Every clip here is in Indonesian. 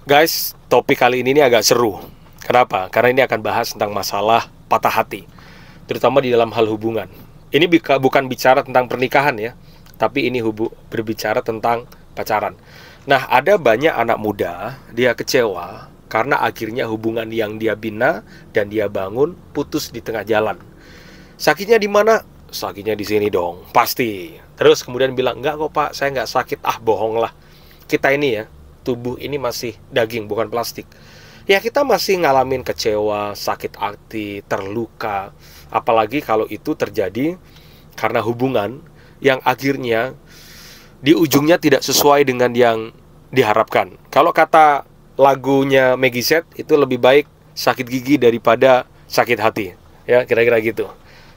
Guys, topik kali ini agak seru. Kenapa? Karena ini akan bahas tentang masalah patah hati, terutama di dalam hal hubungan. Ini bukan bicara tentang pernikahan ya, tapi ini berbicara tentang pacaran. Nah, ada banyak anak muda, dia kecewa karena akhirnya hubungan yang dia bina dan dia bangun putus di tengah jalan. Sakitnya di mana? Sakitnya di sini dong, pasti. Terus kemudian bilang, enggak kok pak, saya nggak sakit. Ah, bohong lah. Kita ini ya, tubuh ini masih daging, bukan plastik. Ya kita masih ngalamin kecewa, sakit hati, terluka. Apalagi kalau itu terjadi karena hubungan yang akhirnya di ujungnya tidak sesuai dengan yang diharapkan. Kalau kata lagunya Meggy Z, itu lebih baik sakit gigi daripada sakit hati. Ya kira-kira gitu.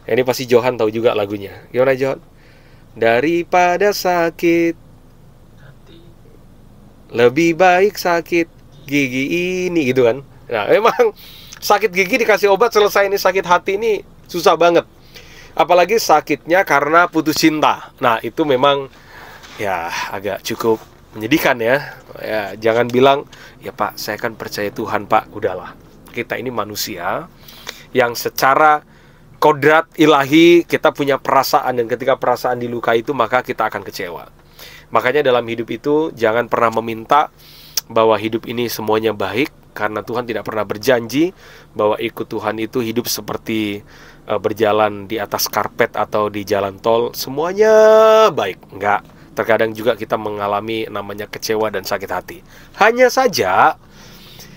Ya, ini pasti Johan tahu juga lagunya. Gimana Johan? Daripada sakit, lebih baik sakit gigi ini, gitu kan. Nah memang sakit gigi dikasih obat selesai, ini sakit hati ini susah banget. Apalagi sakitnya karena putus cinta. Nah itu memang ya agak cukup menyedihkan ya. Ya jangan bilang, ya pak saya kan percaya Tuhan pak. Udahlah, kita ini manusia yang secara kodrat ilahi kita punya perasaan, dan ketika perasaan dilukai itu maka kita akan kecewa. Makanya dalam hidup itu jangan pernah meminta bahwa hidup ini semuanya baik, karena Tuhan tidak pernah berjanji bahwa ikut Tuhan itu hidup seperti berjalan di atas karpet atau di jalan tol semuanya baik. Enggak, terkadang juga kita mengalami namanya kecewa dan sakit hati. Hanya saja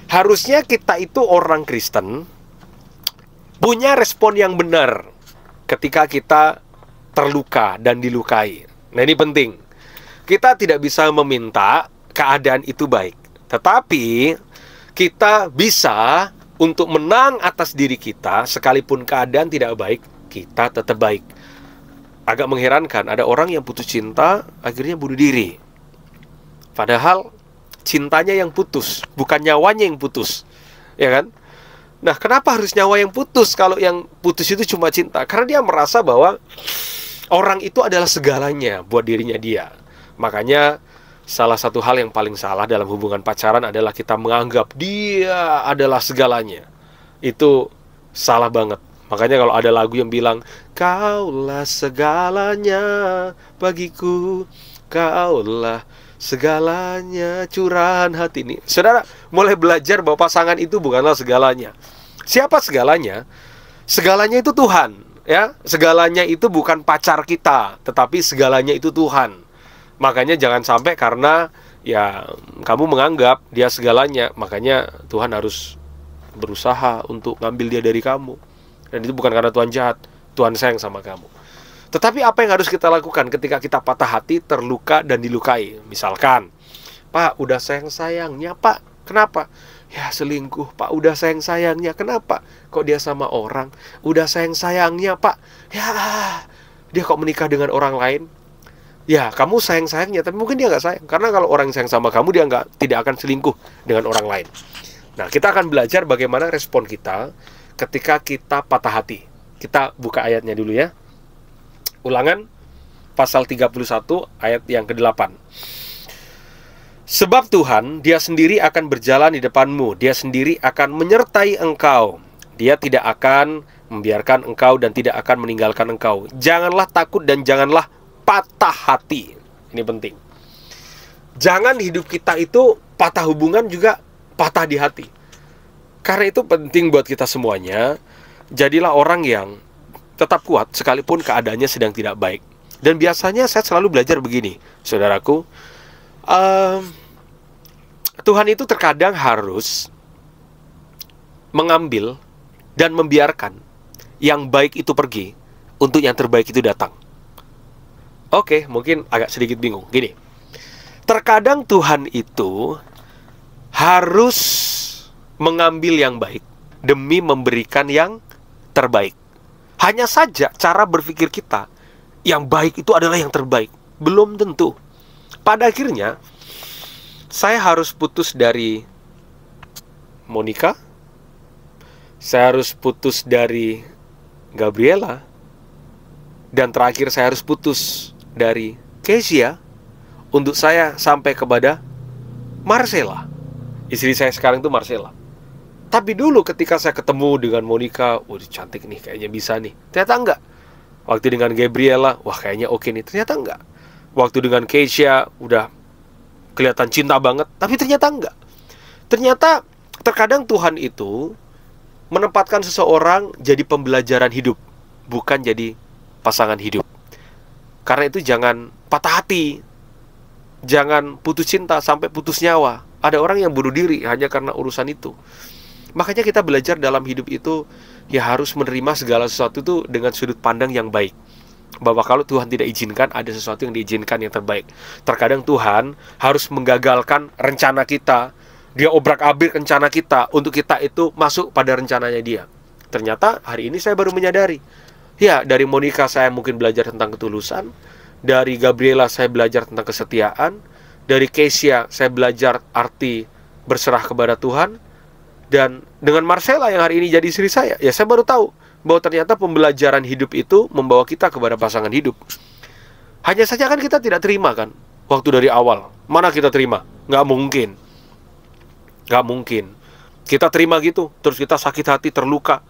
harusnya kita itu orang Kristen punya respon yang benar ketika kita terluka dan dilukai. Nah ini penting. Kita tidak bisa meminta keadaan itu baik, tetapi kita bisa untuk menang atas diri kita. Sekalipun keadaan tidak baik, kita tetap baik. Agak mengherankan, ada orang yang putus cinta akhirnya bunuh diri. Padahal cintanya yang putus, bukan nyawanya yang putus. Ya kan? Nah, kenapa harus nyawa yang putus kalau yang putus itu cuma cinta? Karena dia merasa bahwa orang itu adalah segalanya buat dirinya dia. Makanya salah satu hal yang paling salah dalam hubungan pacaran adalah kita menganggap dia adalah segalanya. Itu salah banget. Makanya kalau ada lagu yang bilang, kaulah segalanya bagiku, kaulah segalanya curahan hati ini. Saudara mulai belajar bahwa pasangan itu bukanlah segalanya. Siapa segalanya? Segalanya itu Tuhan, ya. Segalanya itu bukan pacar kita, tetapi segalanya itu Tuhan. Makanya jangan sampai karena ya kamu menganggap dia segalanya, makanya Tuhan harus berusaha untuk ngambil dia dari kamu. Dan itu bukan karena Tuhan jahat, Tuhan sayang sama kamu. Tetapi apa yang harus kita lakukan ketika kita patah hati, terluka, dan dilukai? Misalkan, Pak, udah sayang-sayangnya, Pak. Kenapa? Ya selingkuh, Pak. Udah sayang-sayangnya. Kenapa? Kok dia sama orang? Udah sayang-sayangnya, Pak. Ya, dia kok menikah dengan orang lain? Ya, kamu sayang-sayangnya, tapi mungkin dia nggak sayang. Karena kalau orang sayang sama kamu, dia tidak akan selingkuh dengan orang lain. Nah, kita akan belajar bagaimana respon kita ketika kita patah hati. Kita buka ayatnya dulu ya. Ulangan pasal 31 ayat yang ke-8. Sebab Tuhan, dia sendiri akan berjalan di depanmu, dia sendiri akan menyertai engkau. Dia tidak akan membiarkan engkau dan tidak akan meninggalkan engkau. Janganlah takut dan janganlah patah hati. Ini penting. Jangan hidup kita itu patah hubungan juga patah di hati. Karena itu penting buat kita semuanya. Jadilah orang yang tetap kuat sekalipun keadaannya sedang tidak baik. Dan biasanya saya selalu belajar begini, saudaraku, Tuhan itu terkadang harus mengambil dan membiarkan yang baik itu pergi untuk yang terbaik itu datang. Oke, mungkin agak sedikit bingung. Gini, terkadang Tuhan itu harus mengambil yang baik demi memberikan yang terbaik. Hanya saja cara berpikir kita, yang baik itu adalah yang terbaik. Belum tentu. Pada akhirnya, saya harus putus dari Monica, saya harus putus dari Gabriela, dan terakhir saya harus putus dari Kezia untuk saya sampai kepada Marcella. Istri saya sekarang itu Marcella. Tapi dulu ketika saya ketemu dengan Monica, wah cantik nih, kayaknya bisa nih. Ternyata enggak. Waktu dengan Gabriela, wah kayaknya oke nih. Ternyata enggak. Waktu dengan Keisha, udah kelihatan cinta banget. Tapi ternyata enggak. Ternyata terkadang Tuhan itu menempatkan seseorang jadi pembelajaran hidup, bukan jadi pasangan hidup. Karena itu jangan patah hati, jangan putus cinta sampai putus nyawa. Ada orang yang bunuh diri hanya karena urusan itu. Makanya kita belajar dalam hidup itu ya harus menerima segala sesuatu itu dengan sudut pandang yang baik. Bahwa kalau Tuhan tidak izinkan, ada sesuatu yang diizinkan yang terbaik. Terkadang Tuhan harus menggagalkan rencana kita. Dia obrak-abrik rencana kita untuk kita itu masuk pada rencananya Dia. Ternyata hari ini saya baru menyadari. Ya, dari Monica saya mungkin belajar tentang ketulusan. Dari Gabriela saya belajar tentang kesetiaan. Dari Keisha saya belajar arti berserah kepada Tuhan. Dan dengan Marcella yang hari ini jadi istri saya, ya saya baru tahu bahwa ternyata pembelajaran hidup itu membawa kita kepada pasangan hidup. Hanya saja kan kita tidak terima kan, waktu dari awal. Mana kita terima? Nggak mungkin. Nggak mungkin. Kita terima gitu, terus kita sakit hati, terluka.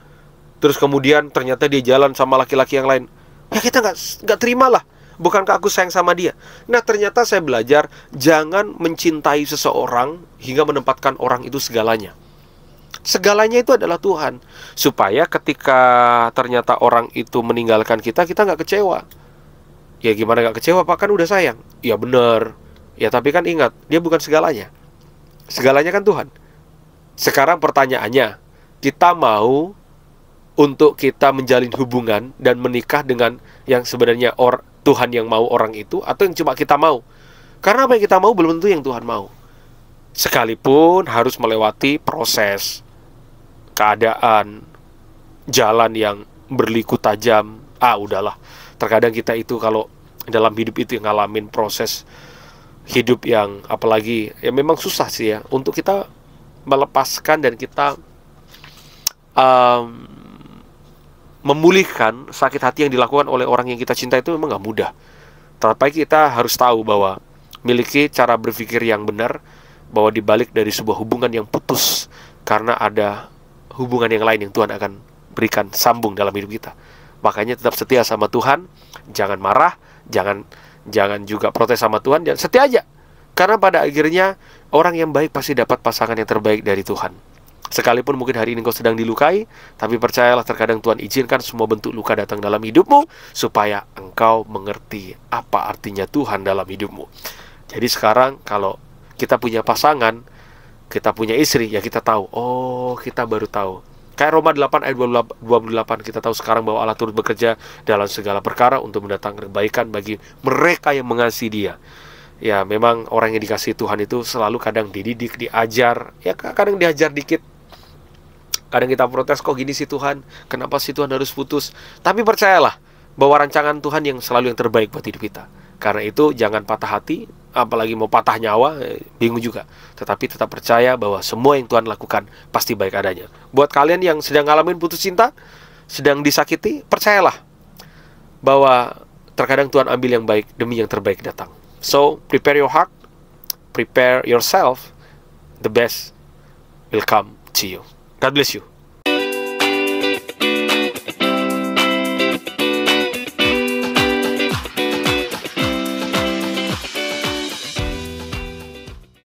Terus kemudian ternyata dia jalan sama laki-laki yang lain. Ya kita nggak terima lah. Bukankah aku sayang sama dia? Nah ternyata saya belajar, jangan mencintai seseorang hingga menempatkan orang itu segalanya. Segalanya itu adalah Tuhan. Supaya ketika ternyata orang itu meninggalkan kita, kita nggak kecewa. Ya gimana nggak kecewa Pak, kan udah sayang. Ya bener. Ya tapi kan ingat, dia bukan segalanya. Segalanya kan Tuhan. Sekarang pertanyaannya, kita mau untuk kita menjalin hubungan dan menikah dengan yang sebenarnya Tuhan yang mau orang itu, atau yang cuma kita mau? Karena apa yang kita mau belum tentu yang Tuhan mau. Sekalipun harus melewati proses, keadaan, jalan yang berliku tajam. Udahlah. Terkadang kita itu kalau dalam hidup itu yang ngalamin proses hidup yang apalagi ya memang susah sih ya untuk kita melepaskan dan kita memulihkan sakit hati yang dilakukan oleh orang yang kita cinta itu memang gak mudah. Tapi kita harus tahu bahwa miliki cara berpikir yang benar, bahwa dibalik dari sebuah hubungan yang putus karena ada hubungan yang lain yang Tuhan akan berikan sambung dalam hidup kita. Makanya tetap setia sama Tuhan, jangan marah, jangan juga protes sama Tuhan, dan setia aja. Karena pada akhirnya orang yang baik pasti dapat pasangan yang terbaik dari Tuhan. Sekalipun mungkin hari ini kau sedang dilukai, tapi percayalah terkadang Tuhan izinkan semua bentuk luka datang dalam hidupmu supaya engkau mengerti apa artinya Tuhan dalam hidupmu. Jadi sekarang kalau kita punya pasangan, kita punya istri, ya kita tahu. Oh, kita baru tahu. Kayak Roma 8 ayat 28, kita tahu sekarang bahwa Allah turut bekerja dalam segala perkara untuk mendatangkan kebaikan bagi mereka yang mengasihi Dia. Ya, memang orang yang dikasihi Tuhan itu selalu kadang dididik, diajar. Ya, kadang diajar dikit. Kadang kita protes, kok gini sih Tuhan? Kenapa sih Tuhan harus putus? Tapi percayalah bahwa rancangan Tuhan yang selalu yang terbaik buat hidup kita. Karena itu jangan patah hati, apalagi mau patah nyawa, bingung juga. Tetapi tetap percaya bahwa semua yang Tuhan lakukan pasti baik adanya. Buat kalian yang sedang ngalamin putus cinta, sedang disakiti, percayalah bahwa terkadang Tuhan ambil yang baik demi yang terbaik datang. So, prepare your heart, prepare yourself, the best will come to you. God bless you.